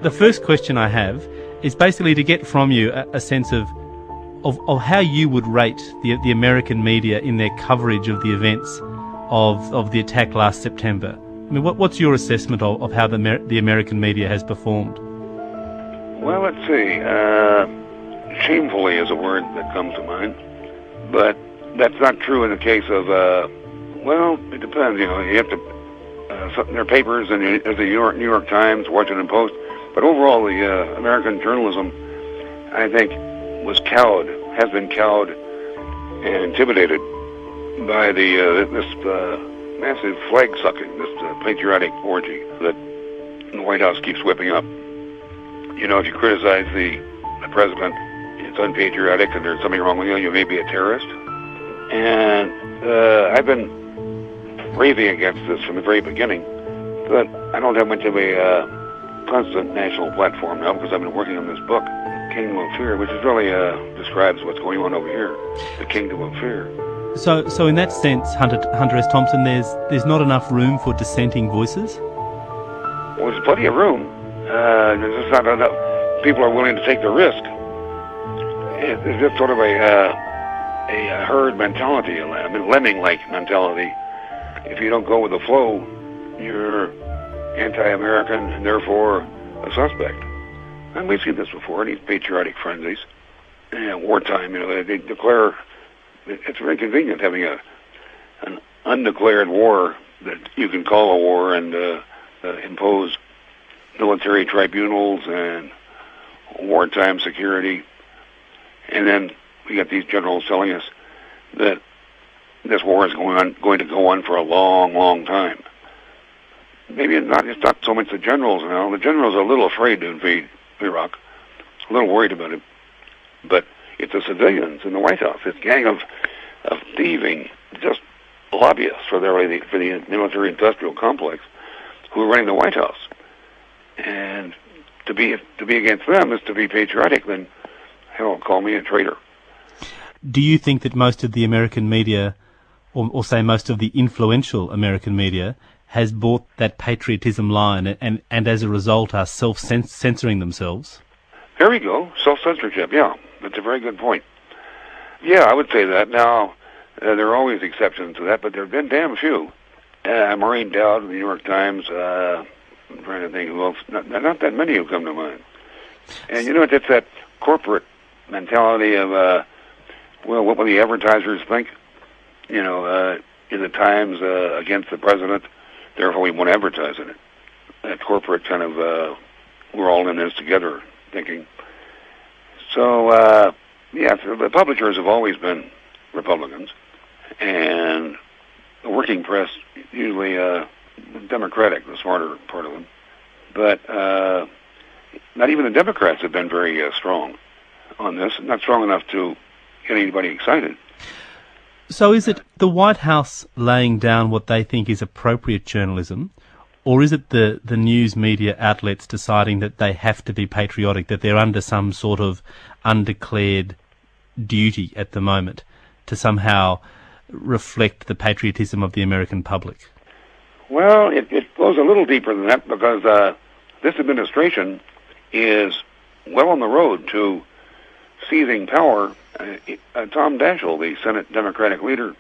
the first question I have is basically to get from you a sense of how you would rate the American media in their coverage of the events of the attack last September. I mean, what's your assessment of how the American media has performed? Well, let's see. Shamefully is a word that comes to mind, but that's not true in the case of. Well, it depends. You have to. There are papers and there's the New York Times, Washington Post, but overall, the American journalism, I think, has been cowed and intimidated by this massive flag sucking, this patriotic orgy that the White House keeps whipping up. If you criticize the president, it's unpatriotic and there's something wrong with you may be a terrorist. And I've been raving against this from the very beginning, but I don't have much of a constant national platform now because I've been working on this book, Kingdom of Fear, which is really describes what's going on over here, the Kingdom of Fear. So in that sense, Hunter S. Thompson, there's not enough room for dissenting voices? Well, there's plenty of room. There's just not enough. People are willing to take the risk. It's just sort of a herd mentality, lemming-like mentality. If you don't go with the flow, you're anti-American and therefore a suspect. And we've seen this before, these patriotic frenzies. Wartime, they declare. It's very convenient having an undeclared war that you can call a war and impose military tribunals and wartime security. And then we got these generals telling us that this war is going to go on for a long, long time. Maybe it's not so much the generals now. The generals are a little afraid to invade Iraq, a little worried about it. But it's the civilians in the White House, this gang of thieving, just lobbyists for the military-industrial complex who are running the White House. And to be against them is to be patriotic. Then hell, call me a traitor. Do you think that most of the American media, or say most of the influential American media, has bought that patriotism line and as a result are self-censoring themselves? There we go, self-censorship, yeah. That's a very good point. Yeah, I would say that. Now, there are always exceptions to that, but there have been damn few. Maureen Dowd of the New York Times, I'm trying to think who else. Not that many have come to mind. And it's that corporate mentality of, what will the advertisers think? In the Times against the president, therefore we won't advertise in it. That corporate kind of, we're all in this together thinking. So, the publishers have always been Republicans, and the working press, usually Democratic, the smarter part of them. But not even the Democrats have been very strong on this, not strong enough to get anybody excited. So is it the White House laying down what they think is appropriate journalism, or is it the news media outlets deciding that they have to be patriotic, that they're under some sort of undeclared duty at the moment to somehow reflect the patriotism of the American public? Well, it goes a little deeper than that because this administration is well on the road to seizing power. Tom Daschle, the Senate Democratic leader,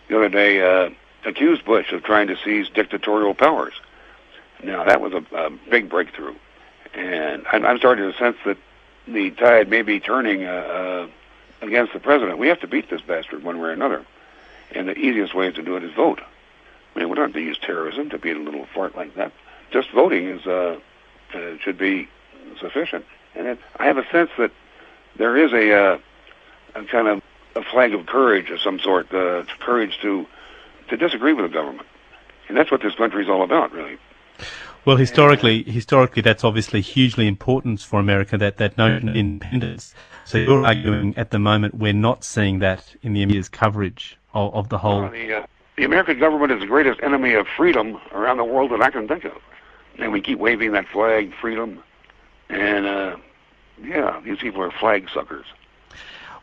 the other day accused Bush of trying to seize dictatorial powers. Now, that was a big breakthrough. And I'm starting to sense that the tide may be turning against the president. We have to beat this bastard one way or another. And the easiest way to do it is vote. I mean, we don't have to use terrorism to beat a little fart like that. Just voting is should be sufficient. And I have a sense that there is a kind of a flag of courage of some sort, courage to disagree with the government. And that's what this country is all about, really. Well, historically, that's obviously hugely important for America, that notion of independence. So you're arguing at the moment we're not seeing that in the media's coverage of the whole... The American government is the greatest enemy of freedom around the world that I can think of. And we keep waving that flag, freedom. And, these people are flag suckers.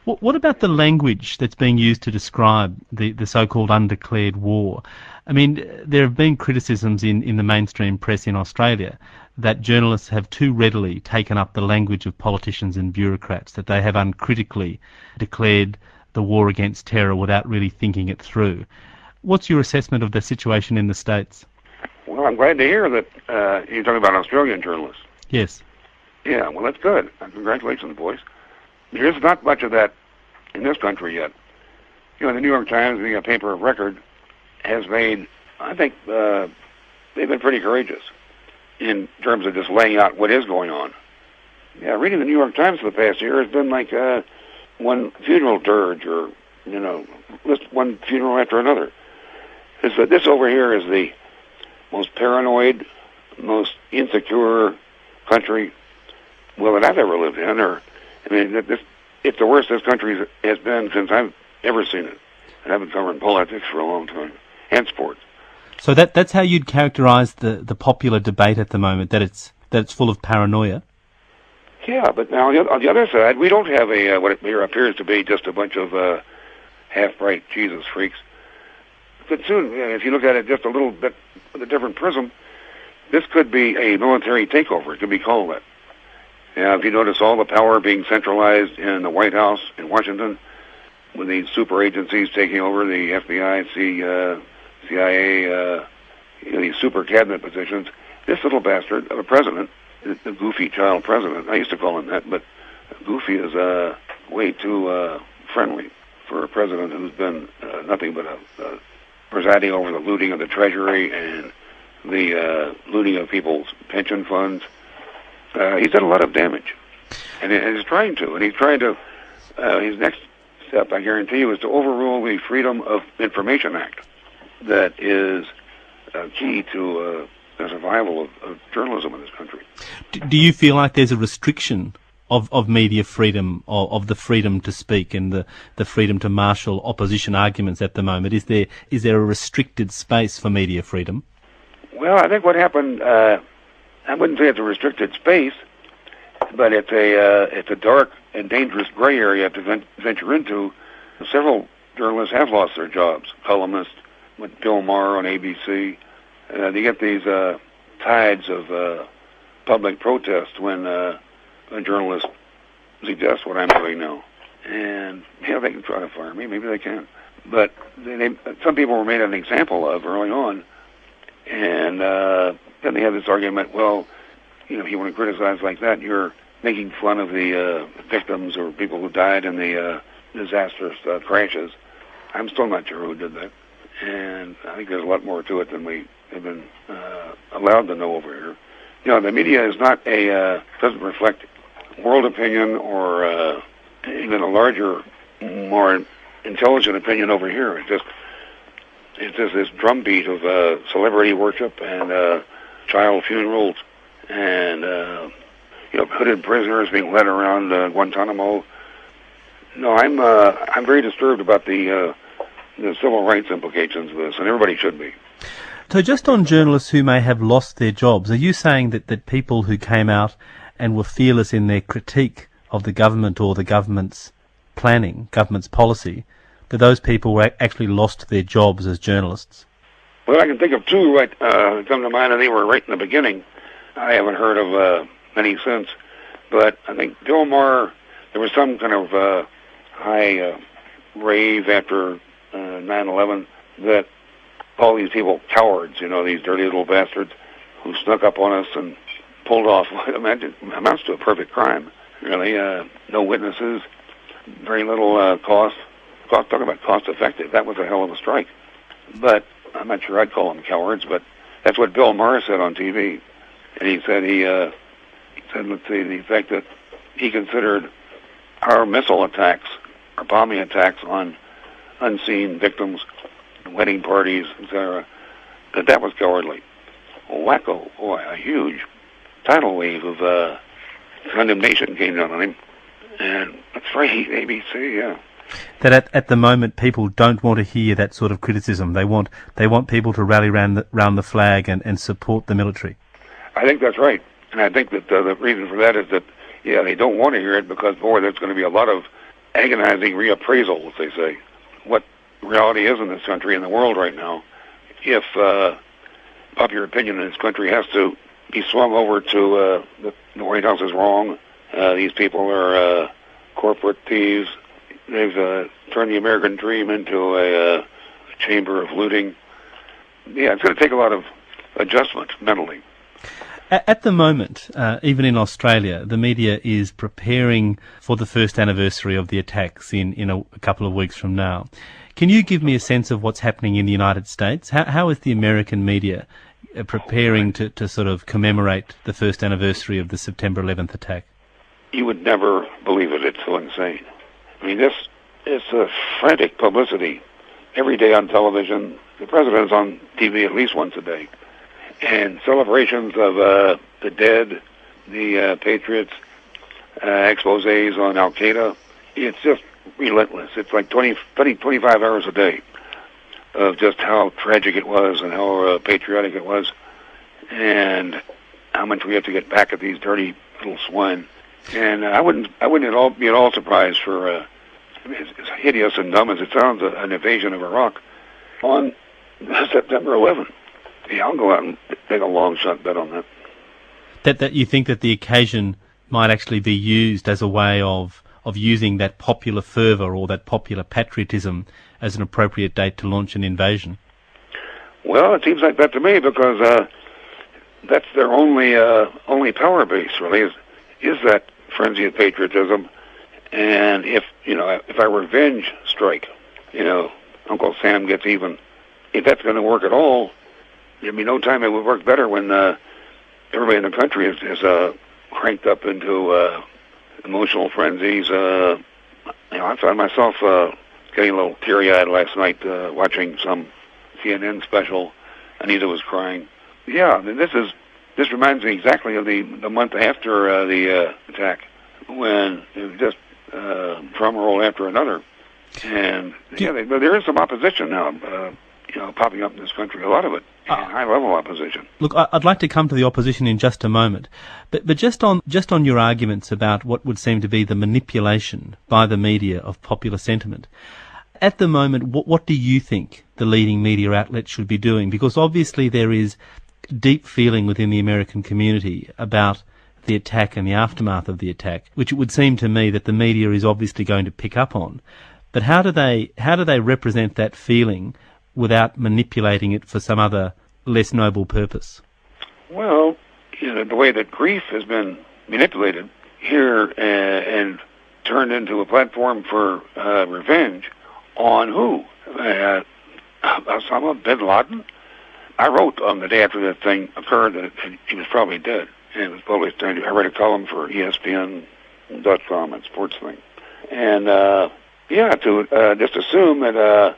What about the language that's being used to describe the so-called undeclared war? I mean, there have been criticisms in the mainstream press in Australia that journalists have too readily taken up the language of politicians and bureaucrats, that they have uncritically declared the war against terror without really thinking it through. What's your assessment of the situation in the States? Well, I'm glad to hear that you're talking about Australian journalists. Yes. Yeah, well, that's good. Congratulations, boys. There's not much of that in this country yet. You know, the New York Times, the paper of record, has made, I think, they've been pretty courageous in terms of just laying out what is going on. Yeah, reading the New York Times for the past year has been like one funeral dirge, or, you know, just one funeral after another. This over here is the most paranoid, most insecure country, well, that I've ever lived in. It's the worst this country has been since I've ever seen it. And I've been covering politics for a long time, and sports. So that's how you'd characterise the popular debate at the moment, that it's full of paranoia? Yeah, but now on the other side, we don't have what here appears to be just a bunch of half-right Jesus freaks. But soon, if you look at it just a little bit with a different prism, this could be a military takeover. It could be called that. Yeah, if you notice all the power being centralized in the White House in Washington, with these super agencies taking over the FBI, CIA, these super cabinet positions, this little bastard of a president, the goofy child president, I used to call him that, but goofy is way too friendly for a president who's been nothing but presiding over the looting of the Treasury and the looting of people's pension funds. He's done a lot of damage, and he's trying to. His next step, I guarantee you, is to overrule the Freedom of Information Act that is key to the survival of journalism in this country. Do you feel like there's a restriction of media freedom, of the freedom to speak and the freedom to marshal opposition arguments at the moment? Is there a restricted space for media freedom? Well, I think what happened, I wouldn't say it's a restricted space, but it's a dark and dangerous gray area to venture into. Several journalists have lost their jobs. Columnists, with Bill Maher on ABC. They get these tides of public protest when journalists suggest what I'm doing now. And, yeah, they can try to fire me. Maybe they can. But some people were made an example of early on. And then they have this argument, well, you know, if you want to criticize like that, you're making fun of the victims or people who died in the disastrous crashes. I'm still not sure who did that. And I think there's a lot more to it than we have been allowed to know over here. You know, the media is not doesn't reflect world opinion or even a larger, more intelligent opinion over here. It's just this drumbeat of celebrity worship and child funerals and hooded prisoners being led around Guantanamo. No, I'm very disturbed about the civil rights implications of this, and everybody should be. So just on journalists who may have lost their jobs, are you saying that people who came out and were fearless in their critique of the government or the government's planning, government's policy, that those people were actually lost their jobs as journalists? Well, I can think of two right come to mind, and they were right in the beginning. I haven't heard of many since, but I think Bill Maher, there was some kind of high rave after 9/11 that all these people, cowards, these dirty little bastards who snuck up on us and pulled off what amounts to a perfect crime. Really, no witnesses, very little cost. Talk about cost effective. That was a hell of a strike. But I'm not sure I'd call them cowards, but that's what Bill Maher said on TV. And he said, let's see, the fact that he considered our missile attacks, our bombing attacks on unseen victims, wedding parties, etc., that was cowardly. Wacko, boy, a huge tidal wave of condemnation came down on him. And that's right, ABC, yeah. That at the moment people don't want to hear that sort of criticism. They want people to rally round the flag and support the military. I think that's right, and I think that the reason for that is that they don't want to hear it because boy, there's going to be a lot of agonizing reappraisal, as they say, what reality is in this country and the world right now. If popular opinion in this country has to be swung over to the White House is wrong, these people are corporate thieves, they've turned the American dream into a chamber of looting. Yeah, it's going to take a lot of adjustment mentally. At the moment, even in Australia, the media is preparing for the first anniversary of the attacks in a couple of weeks from now. Can you give me a sense of what's happening in the United States? How is the American media preparing to sort of commemorate the first anniversary of the September 11th attack? You would never believe it. It's so insane. I mean, it's a frantic publicity. Every day on television, the president's on TV at least once a day. And celebrations of the dead, the patriots, exposés on Al-Qaeda. It's just relentless. It's like 25 hours a day of just how tragic it was and how patriotic it was, and how much we have to get back at these dirty little swine. And I wouldn't be at all surprised for, I mean, as hideous and dumb as it sounds, an invasion of Iraq on September 11th. Yeah, I'll go out and take a long shot bet on that. That you think that the occasion might actually be used as a way of using that popular fervour or that popular patriotism as an appropriate date to launch an invasion? Well, it seems like that to me, because that's their only power base, really, is that frenzy of patriotism. And if a revenge strike, Uncle Sam gets even, if that's going to work at all, there'd be no time it would work better when everybody in the country is cranked up into emotional frenzies. I found myself getting a little teary-eyed last night watching some CNN special. Anita was crying. Yeah, this reminds me exactly of the month after the attack, when it was just drum roll after another. And there is some opposition now, popping up in this country, a lot of it, and high-level opposition. Look, I'd like to come to the opposition in just a moment, but just on your arguments about what would seem to be the manipulation by the media of popular sentiment, at the moment, what do you think the leading media outlets should be doing? Because obviously there is deep feeling within the American community about the attack and the aftermath of the attack, which it would seem to me that the media is obviously going to pick up on. But how do they represent that feeling without manipulating it for some other less noble purpose? Well, the way that grief has been manipulated here and turned into a platform for revenge on who? Osama bin Laden? I wrote on the day after that thing occurred that he was probably dead. And it was published. I read a column for ESPN.com and Sports Thing. And, to just assume that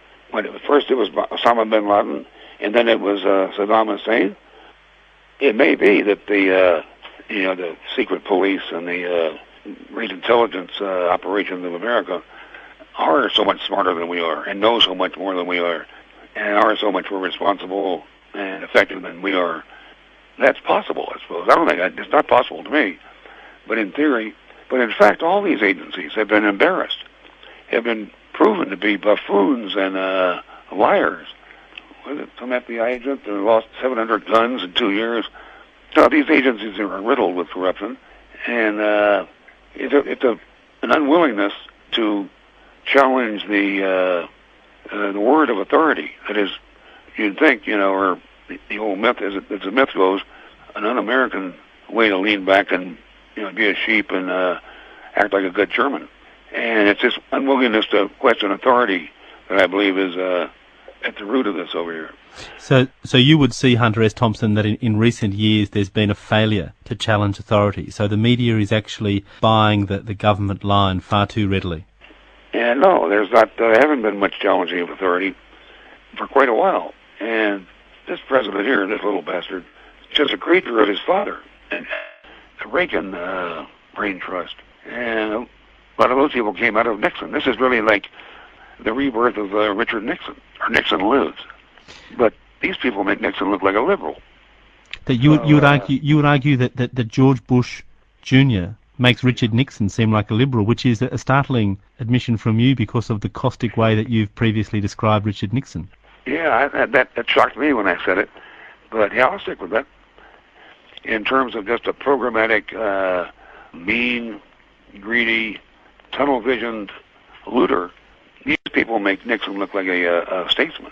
first it was Osama bin Laden, and then it was Saddam Hussein. It may be that the secret police and the great intelligence operations of America are so much smarter than we are, and know so much more than we are, and are so much more responsible and effective than we are. That's possible, I suppose. I don't think it's not possible to me, but in theory. But in fact, all these agencies have been embarrassed, have been proven to be buffoons and liars. Was it some FBI agent that lost 700 guns in 2 years? So these agencies are riddled with corruption, and it's an unwillingness to challenge the word of authority. That is, you'd think, or the old myth, as the myth goes, an un-American way to lean back and be a sheep and act like a good German. And it's this unwillingness to question authority that I believe is at the root of this over here. So you would see, Hunter S. Thompson, that in recent years there's been a failure to challenge authority. So the media is actually buying the government line far too readily. And no, there haven't been much challenging of authority for quite a while. And this president here, this little bastard, is just a creature of his father, and the Reagan brain trust. And a lot of those people came out of Nixon. This is really like the rebirth of Richard Nixon, or Nixon lives. But these people make Nixon look like a liberal. That you would argue that George Bush Jr. makes Richard Nixon seem like a liberal, which is a startling admission from you because of the caustic way that you've previously described Richard Nixon. Yeah, that shocked me when I said it, but yeah, I'll stick with that. In terms of just a programmatic, mean, greedy, tunnel-visioned looter, these people make Nixon look like a statesman.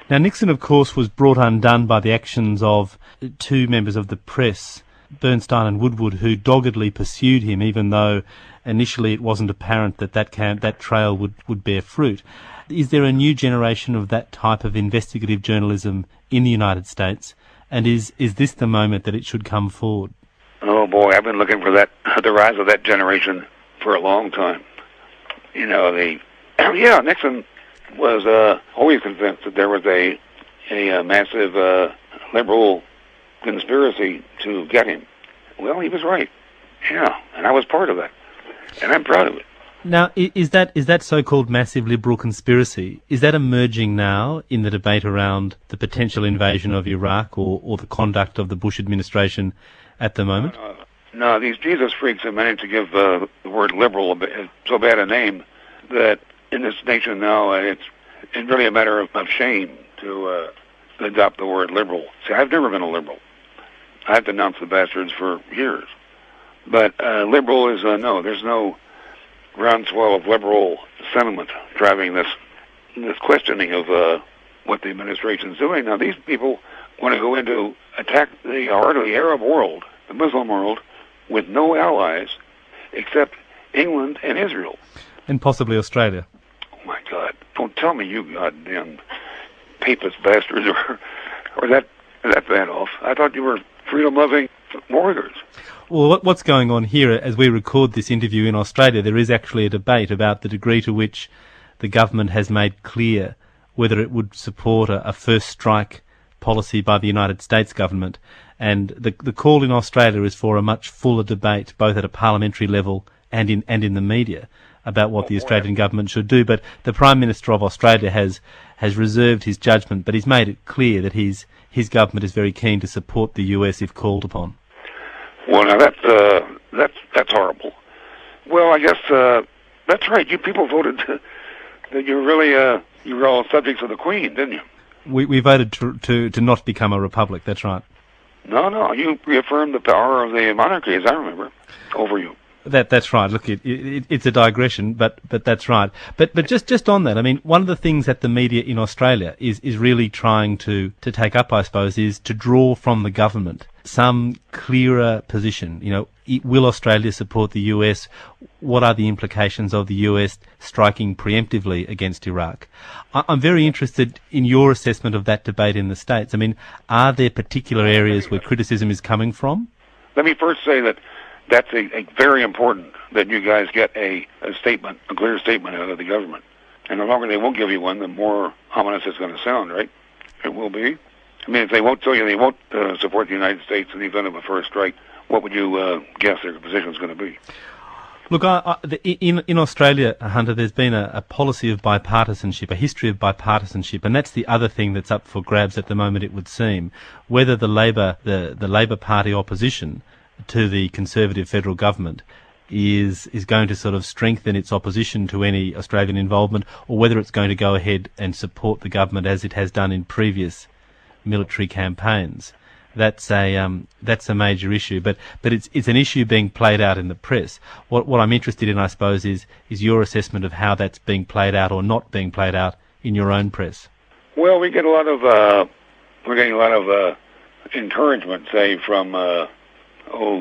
Now, Nixon, of course, was brought undone by the actions of two members of the press, Bernstein and Woodward, who doggedly pursued him, even though initially it wasn't apparent that trail would bear fruit. Is there a new generation of that type of investigative journalism in the United States, and is this the moment that it should come forward? Oh boy, I've been looking for the rise of that generation for a long time. Nixon was always convinced that there was a massive liberal conspiracy to get him. Well, he was right. Yeah, and I was part of that, and I'm proud of it. Now, is that so-called massive liberal conspiracy, is that emerging now in the debate around the potential invasion of Iraq or the conduct of the Bush administration at the moment? No, these Jesus freaks have managed to give the word liberal so bad a name that in this nation now it's really a matter of shame to adopt the word liberal. See, I've never been a liberal. I've denounced the bastards for years. But liberal is no. There's no groundswell of liberal sentiment driving this questioning of what the administration's doing. Now, these people want to go into attack the heart of the Arab world, the Muslim world, with no allies except England and Israel. And possibly Australia. Oh, my God. Don't tell me you goddamn papist bastards or that bad off. I thought you were freedom-loving warriors. Well, what's going on here, as we record this interview in Australia, there is actually a debate about the degree to which the government has made clear whether it would support a first strike policy by the United States government. And the call in Australia is for a much fuller debate, both at a parliamentary level and in the media, about what the Australian government should do. But the Prime Minister of Australia has reserved his judgment, but he's made it clear that his government is very keen to support the US if called upon. Well, now that's horrible. Well, I guess that's right. You people voted that you were all subjects of the Queen, didn't you? We voted to not become a republic. That's right. No, you reaffirmed the power of the monarchy, as I remember, over you. That's right. Look, it's a digression, but that's right. But just on that, I mean, one of the things that the media in Australia is really trying to take up, I suppose, is to draw from the government some clearer position. Will Australia support the US? What are the implications of the US striking preemptively against Iraq? I'm very interested in your assessment of that debate in the States. I mean, are there particular areas where criticism is coming from? Let me first say that's a very important that you guys get a statement, a clear statement out of the government. And the longer they won't give you one, the more ominous it's going to sound, right? It will be. I mean, if they won't tell you they won't support the United States in the event of a first strike, what would you guess their position is going to be? Look, in Australia, Hunter, there's been a policy of bipartisanship, a history of bipartisanship, and that's the other thing that's up for grabs at the moment, it would seem. Whether the Labor Party opposition to the Conservative federal government is going to sort of strengthen its opposition to any Australian involvement, or whether it's going to go ahead and support the government as it has done in previous military campaigns. That's a major issue, but it's an issue being played out in the press. What I'm interested in, I suppose, is your assessment of how that's being played out or not being played out in your own press. Well, we're getting a lot of encouragement, say, from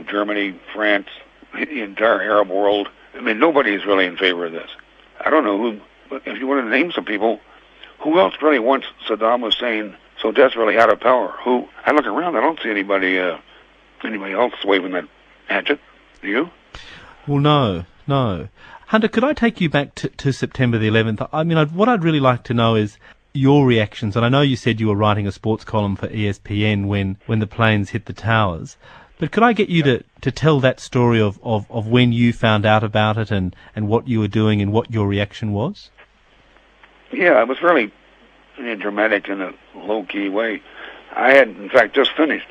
Germany, France, the entire Arab world. I mean, nobody is really in favor of this. I don't know who, but if you want to name some people, who else really wants Saddam Hussein so desperately out of power? I look around, I don't see anybody else waving that hatchet. Do you? Well, no. Hunter, could I take you back to September the 11th? I mean, what I'd really like to know is your reactions. And I know you said you were writing a sports column for ESPN when the planes hit the towers. But could I get you to tell that story of when you found out about it and what you were doing and what your reaction was? Yeah, it was really dramatic in a low-key way. I had, in fact, just finished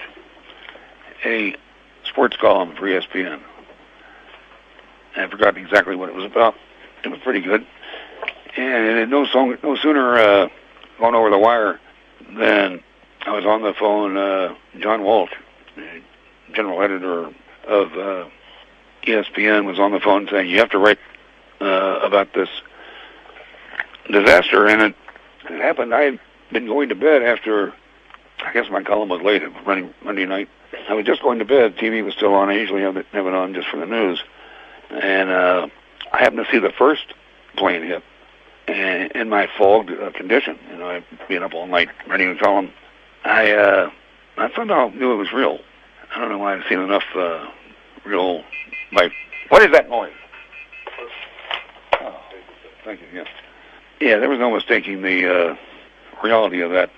a sports column for ESPN. I forgot exactly what it was about. It was pretty good. And it had no sooner gone over the wire than I was on the phone. John Walsh, general editor of ESPN, was on the phone saying, you have to write about this disaster. And it happened. I had been going to bed after, I guess my column was late. It was running Monday night. I was just going to bed. TV was still on. I usually have it on just for the news. And I happened to see the first plane hit in my fogged condition. You know, I've been up all night writing a column. I somehow knew it was real. I don't know why I've seen enough real life. What is that noise? Oh, thank you, yeah. Yeah, there was no mistaking the reality of that.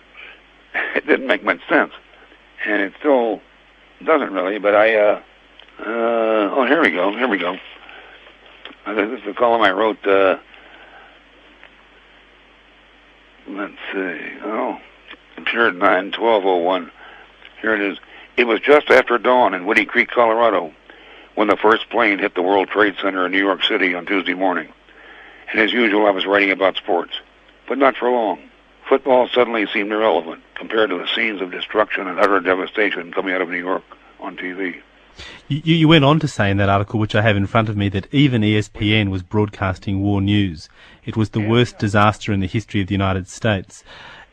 It didn't make much sense. And it still doesn't really, but here we go. This is the column I wrote, let's see, appeared 9/12/01. Here it is. It was just after dawn in Woody Creek, Colorado, when the first plane hit the World Trade Center in New York City on Tuesday morning. And as usual, I was writing about sports, but not for long. Football suddenly seemed irrelevant compared to the scenes of destruction and utter devastation coming out of New York on TV. You went on to say in that article, which I have in front of me, that even ESPN was broadcasting war news. It was the worst disaster in the history of the United States.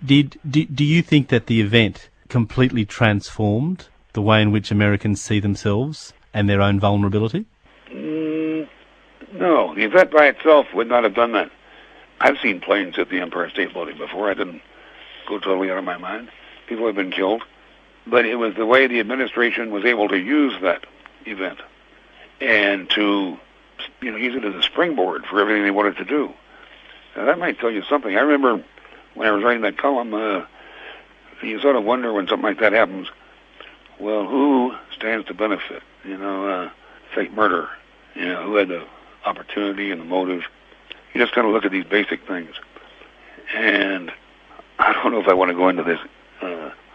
Do you think that the event completely transformed the way in which Americans see themselves and their own vulnerability? No, the event by itself would not have done that. I've seen planes hit the Empire State Building before. I didn't go totally out of my mind. People have been killed. But it was the way the administration was able to use that event and to, use it as a springboard for everything they wanted to do. Now, that might tell you something. I remember when I was writing that column, you sort of wonder when something like that happens, well, who stands to benefit? Say murder. Who had the opportunity and the motive? You just kind of look at these basic things. And I don't know if I want to go into this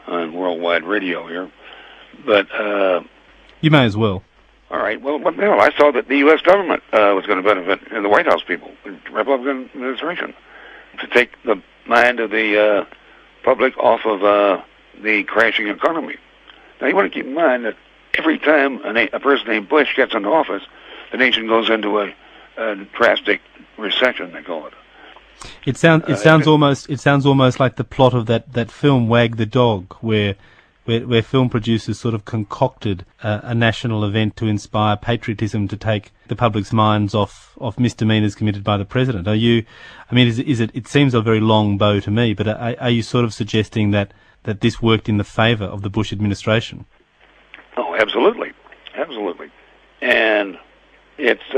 on worldwide radio here, but you may as well. All right. Well, what the hell? I saw that the U.S. government was going to benefit, and the White House people, the Republican administration, to take the mind of the public off of the crashing economy. Now, you want to keep in mind that every time a person named Bush gets into office, the nation goes into a drastic recession, they call it. It sounds almost like the plot of that film Wag the Dog, where film producers sort of concocted a national event to inspire patriotism to take the public's minds off misdemeanors committed by the president. It seems a very long bow to me, but are you sort of suggesting that this worked in the favor of the Bush administration? Oh, absolutely. And it's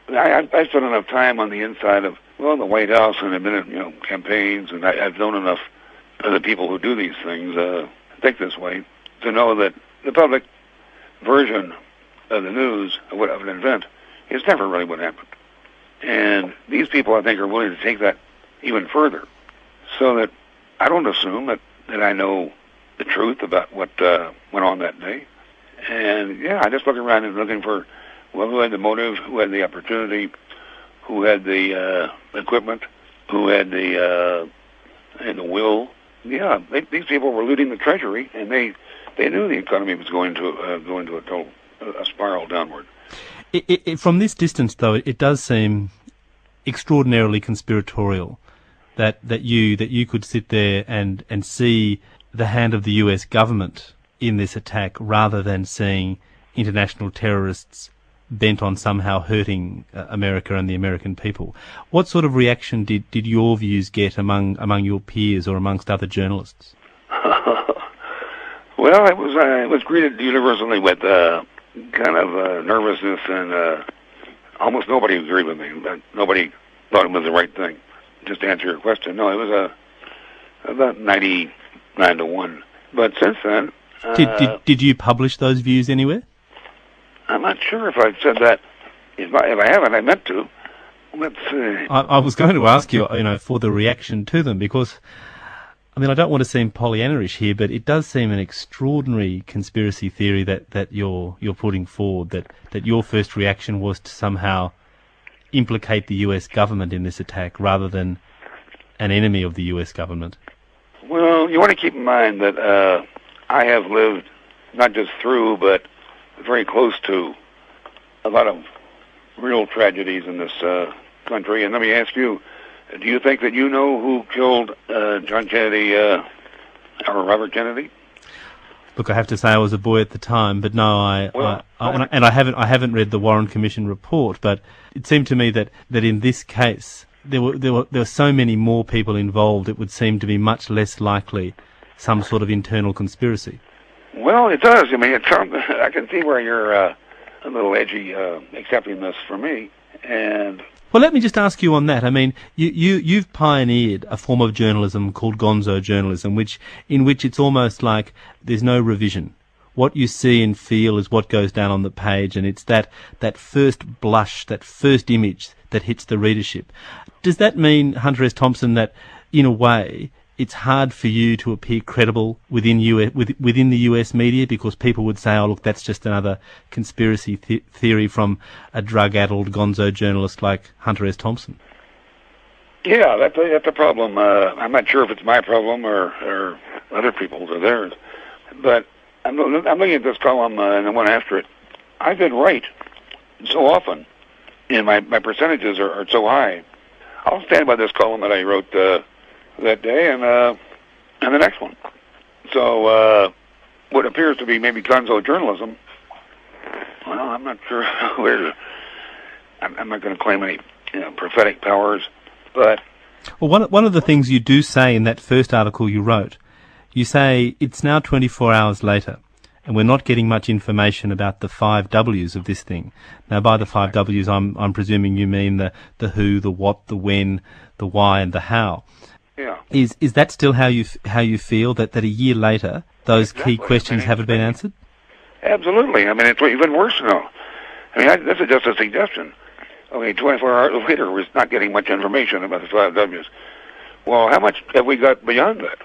I spent enough time on the inside of the White House and I've been in campaigns, and I've known enough of the people who do these things think this way to know that the public version of the news of an event is never really what happened. And these people, I think, are willing to take that even further, so that I don't assume that I know the truth about what went on that day. And I just look around and looking for who had the motive, who had the opportunity, who had the equipment, who had the will. Yeah, these people were looting the treasury, and they knew the economy was going to a spiral downward. From this distance, though, it does seem extraordinarily conspiratorial that you could sit there and see the hand of the U.S. government in this attack, rather than seeing international terrorists bent on somehow hurting America and the American people. What sort of reaction did your views get among your peers or amongst other journalists? Well, it was greeted universally with kind of nervousness, and almost nobody agreed with me. Nobody thought it was the right thing. Just to answer your question, no, it was about 99-1. But since then, did you publish those views anywhere? I'm not sure if I've said that. If I haven't, I meant to. Let's see. I was going to ask you, for the reaction to them, because I mean, I don't want to seem Pollyannaish here, but it does seem an extraordinary conspiracy theory that you're putting forward, that your first reaction was to somehow implicate the US government in this attack rather than an enemy of the US government. Well, you want to keep in mind that I have lived not just through, but very close to a lot of real tragedies in this country. And let me ask you, do you think that you know who killed John Kennedy, or Robert Kennedy? Look, I have to say I was a boy at the time, but no, I haven't read the Warren Commission report. But it seemed to me that in this case there were so many more people involved. It would seem to be much less likely some sort of internal conspiracy. Well, it does. I mean, I can see where you're a little edgy accepting this from me, and. Well, let me just ask you on that. I mean, you've pioneered a form of journalism called gonzo journalism, in which it's almost like there's no revision. What you see and feel is what goes down on the page, and it's that first blush, that first image that hits the readership. Does that mean, Hunter S. Thompson, that in a way it's hard for you to appear credible within the US media because people would say, oh, look, that's just another conspiracy theory from a drug-addled gonzo journalist like Hunter S. Thompson? Yeah, that's a problem. I'm not sure if it's my problem or other people's or theirs. But I'm looking at this column and the one after it. I've been right so often, and my percentages are so high. I'll stand by this column that I wrote that day and the next one. So what appears to be maybe gonzo journalism, well, I'm not sure where. I'm not going to claim any prophetic powers, but well, one of the things you do say in that first article you wrote, you say it's now 24 hours later, and we're not getting much information about the 5 W's of this thing. Now, by the 5 W's, I'm presuming you mean the who, the what, the when, the why, and the how. Yeah. Is that still how you feel that a year later those key questions haven't been answered? Absolutely. I mean, it's even worse now. I mean, this is just a suggestion. Okay, 24 hours later, we're not getting much information about the 5 W's. Well, how much have we got beyond that?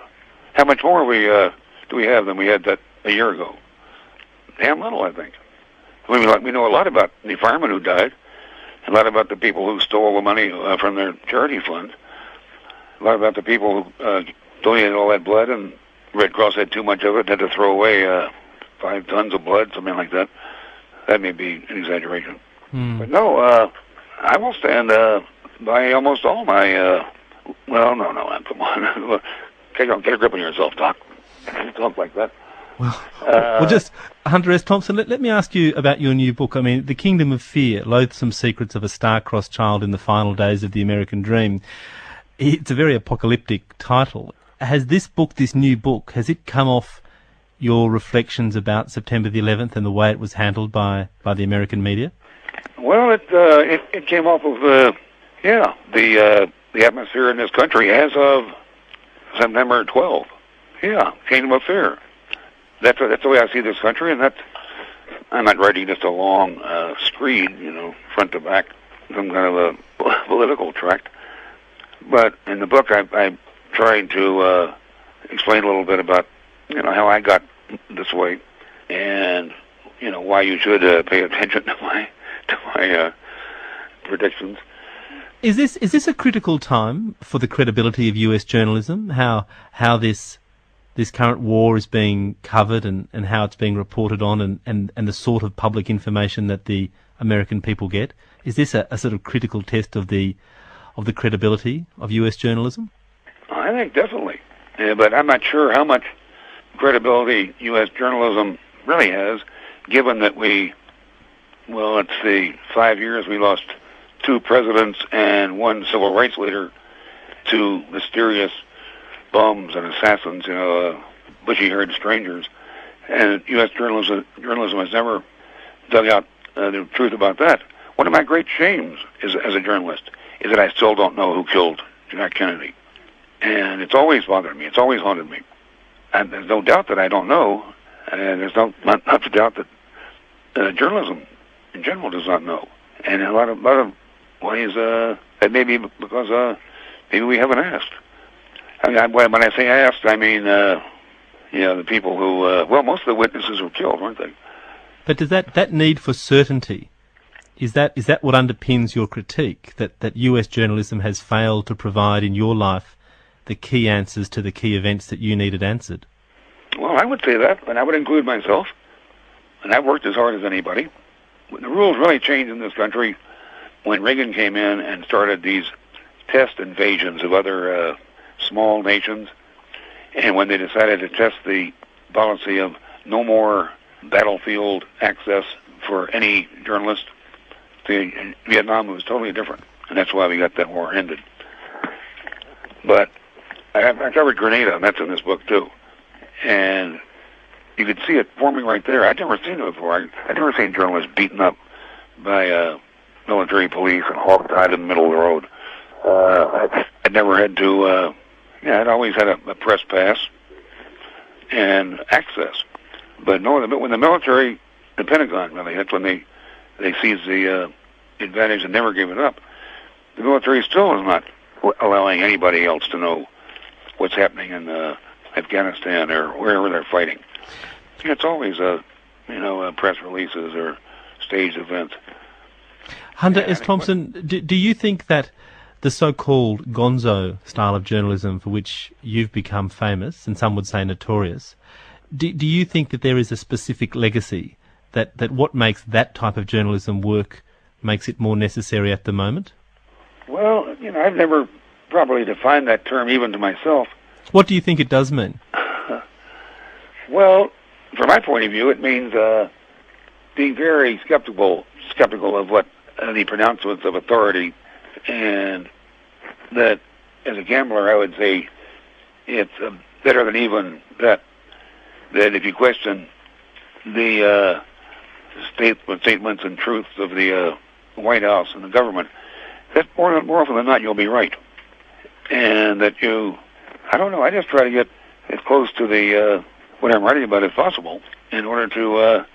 How much more do we have than we had that a year ago? Damn little, I think. We know a lot about the firemen who died, a lot about the people who stole the money from their charity fund. A lot about the people who donated all that blood, and Red Cross had too much of it, had to throw away 5 tons of blood, something like that. That may be an exaggeration. But no, I will stand by almost all my, well, no, come on. Get a grip on yourself, Doc. Don't talk like that. Well, just, Hunter S. Thompson, let me ask you about your new book. I mean, The Kingdom of Fear, Loathsome Secrets of a Star-Crossed Child in the Final Days of the American Dream. It's a very apocalyptic title. Has this new book, has it come off your reflections about September the 11th and the way it was handled by the American media? Well, it came off of the atmosphere in this country as of September 12th. Yeah, Kingdom of Fear. That's the way I see this country, and I'm not writing just a long screed, front to back, some kind of a political tract. But in the book, I'm trying to explain a little bit about, how I got this way, and why you should pay attention to my predictions. Is this a critical time for the credibility of US journalism? How this current war is being covered and how it's being reported on and the sort of public information that the American people get? Is this a sort of critical test of the credibility of US journalism? I think definitely. Yeah, but I'm not sure how much credibility US journalism really has, given that let's see, 5 years we lost 2 presidents and 1 civil rights leader to mysterious bums and assassins, bushy-haired strangers. And U.S. journalism has never dug out the truth about that. One of my great shames as a journalist is that I still don't know who killed Jack Kennedy. And it's always bothered me. It's always haunted me. And there's no doubt that I don't know. And there's not much doubt that journalism in general does not know. And in a lot of ways, that may be because maybe we haven't asked. When I say asked, I mean, the people who, most of the witnesses were killed, weren't they? But does that need for certainty, is that what underpins your critique, that US journalism has failed to provide in your life the key answers to the key events that you needed answered? Well, I would say that, and I would include myself. And I've worked as hard as anybody. The rules really changed in this country when Reagan came in and started these test invasions of other small nations, and when they decided to test the policy of no more battlefield access for any journalist. In Vietnam, it was totally different, and that's why we got that war ended. But I covered Grenada, and that's in this book too. And you could see it forming right there. I'd never seen it before. I'd never seen journalists beaten up by military police and hog-tied in the middle of the road. I'd never had to, I'd always had a press pass and access. But no, when the military, the Pentagon really, that's when they seized the advantage and never gave it up. The military still is not allowing anybody else to know what's happening in Afghanistan or wherever they're fighting. It's always press releases or staged events. Hunter S. Thompson, do you think that the so-called gonzo style of journalism for which you've become famous, and some would say notorious, do you think that there is a specific legacy, that what makes that type of journalism work makes it more necessary at the moment? Well, I've never properly defined that term even to myself. What do you think it does mean? Well, from my point of view, it means being very skeptical of what the pronouncements of authority, and that as a gambler, I would say it's better than even that if you question the statements and truths of the White House and the government, that more often than not you'll be right, and that I just try to get as close to the what I'm writing about as possible in order to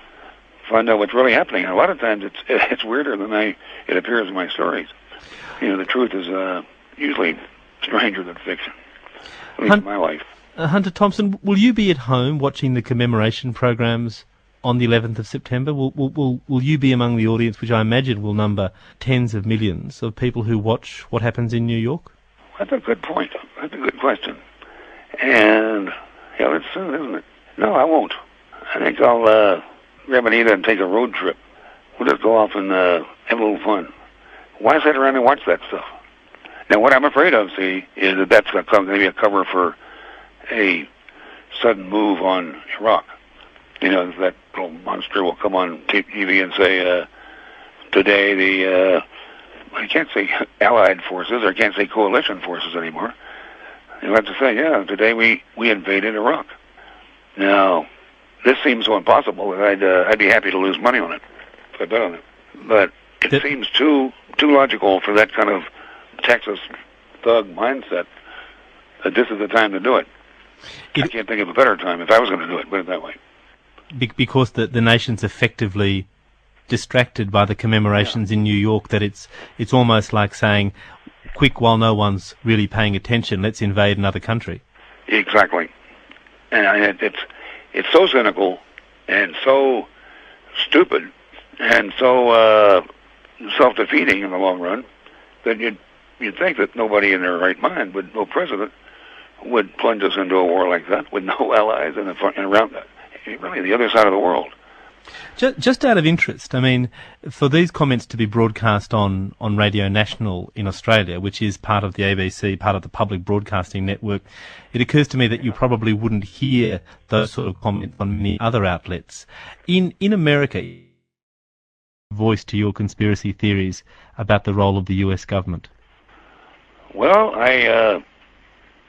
find out what's really happening. And a lot of times it's weirder than it appears in my stories. The truth is usually stranger than fiction, at least in my life. Hunter Thompson, will you be at home watching the commemoration programs on the 11th of September? Will you be among the audience, which I imagine will number tens of millions of people who watch what happens in New York? That's a good point. That's a good question. And it's soon, isn't it? No, I won't. I think I'll grab Anita and take a road trip. We'll just go off and have a little fun. Why sit around and watch that stuff? Now, what I'm afraid of, is that that's going to be a cover for a sudden move on Iraq. That little monster will come on TV and say, today I can't say Allied forces, or I can't say coalition forces anymore. You'll have to say, today we invaded Iraq. Now, this seems so impossible that I'd be happy to lose money on it, if I bet on it. But it seems too logical for that kind of Texas thug mindset that this is the time to do it. I can't think of a better time if I was going to do it, put it that way. Because the nation's effectively distracted by the commemorations in New York, that it's almost like saying, quick, while no one's really paying attention, let's invade another country. Exactly. And it's so cynical and so stupid and so self-defeating in the long run that you'd think that nobody in their right mind, no president, would plunge us into a war like that with no allies and around that. Really, the other side of the world. Just out of interest, for these comments to be broadcast on Radio National in Australia, which is part of the ABC, part of the public broadcasting network, it occurs to me that you probably wouldn't hear those sort of comments on many other outlets. In America, voice to your conspiracy theories about the role of the US government? Well, I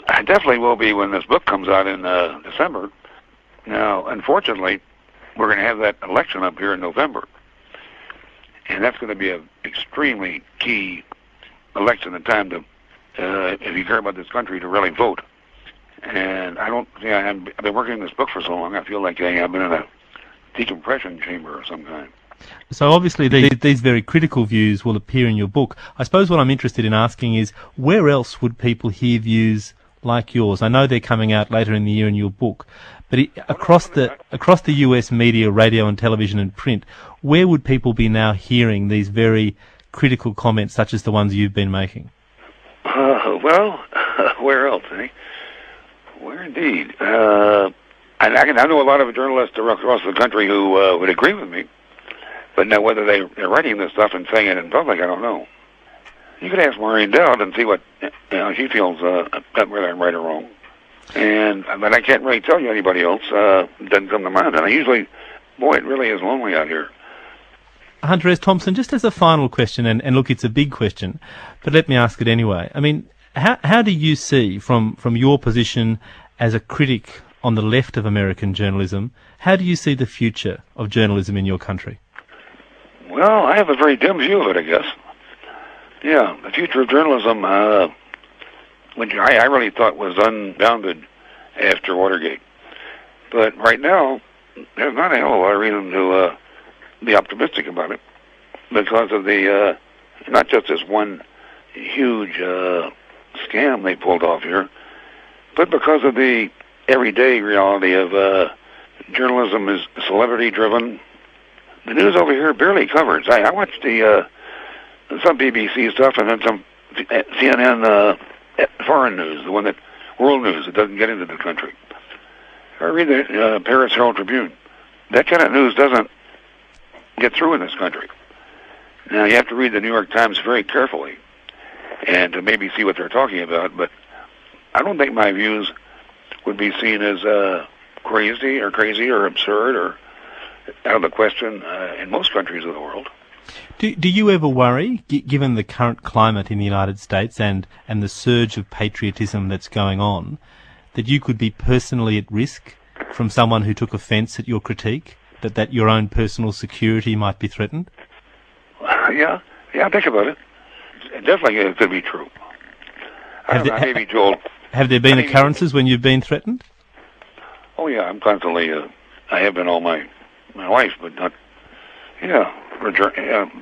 definitely will be when this book comes out in December. Now, unfortunately, we're going to have that election up here in November, and that's going to be an extremely key election, a time to, if you care about this country, to really vote. And I've been working on this book for so long, I feel like I've been in a decompression chamber of some kind. So obviously these very critical views will appear in your book. I suppose what I'm interested in asking is, where else would people hear views like yours? I know they're coming out later in the year in your book, but across the US media, radio and television and print, where would people be now hearing these very critical comments such as the ones you've been making? Well, where else, eh? Where indeed? I know a lot of journalists across the country who would agree with me, but now whether they're writing this stuff and saying it in public, I don't know. You could ask Maureen Dowd and see what she feels whether I'm right or wrong. But I can't really tell you anybody else. Doesn't come to mind. And it really is lonely out here. Hunter S. Thompson, just as a final question, and look, it's a big question, but let me ask it anyway. I mean, how do you see, from your position as a critic on the left of American journalism, how do you see the future of journalism in your country? Well, I have a very dim view of it, I guess. Yeah, the future of journalism, which I really thought was unbounded after Watergate. But right now, there's not a hell of a lot of reason to be optimistic about it, because of the not just this one huge scam they pulled off here, but because of the everyday reality of journalism is celebrity driven. The news over here barely covers. I watched some BBC stuff and then some CNN foreign news, the one that world news that doesn't get into the country. I read the Paris Herald Tribune. That kind of news doesn't get through in this country. Now, you have to read the New York Times very carefully and to maybe see what they're talking about, but I don't think my views would be seen as crazy or absurd or out of the question in most countries of the world. Do you ever worry, given the current climate in the United States and the surge of patriotism that's going on, that you could be personally at risk from someone who took offence at your critique, that your own personal security might be threatened? Yeah, think about it. Definitely it could be true. I may be too old. Have there been occurrences when you've been threatened? Oh yeah, I'm constantly, I have been all my life, but not,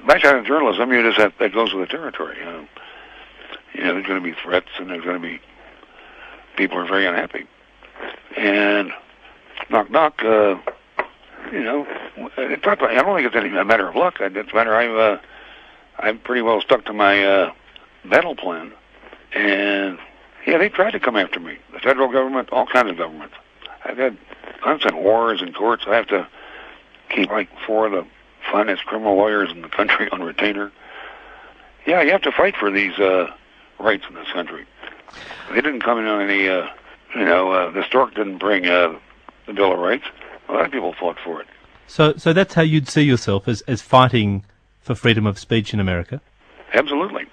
back in journalism, that goes with the territory. There's going to be threats and there's going to be people who are very unhappy. And knock, it's not, I don't think it's a matter of luck. It's a matter I'm pretty well stuck to my battle plan. And yeah, they tried to come after me. The federal government, all kinds of governments. I've had constant wars in courts. I have to keep like 4 of the finest criminal lawyers in the country on retainer. Yeah, you have to fight for these rights in this country. They didn't come in on any, the stork didn't bring the Bill of Rights. A lot of people fought for it. So that's how you'd see yourself, as fighting for freedom of speech in America? Absolutely.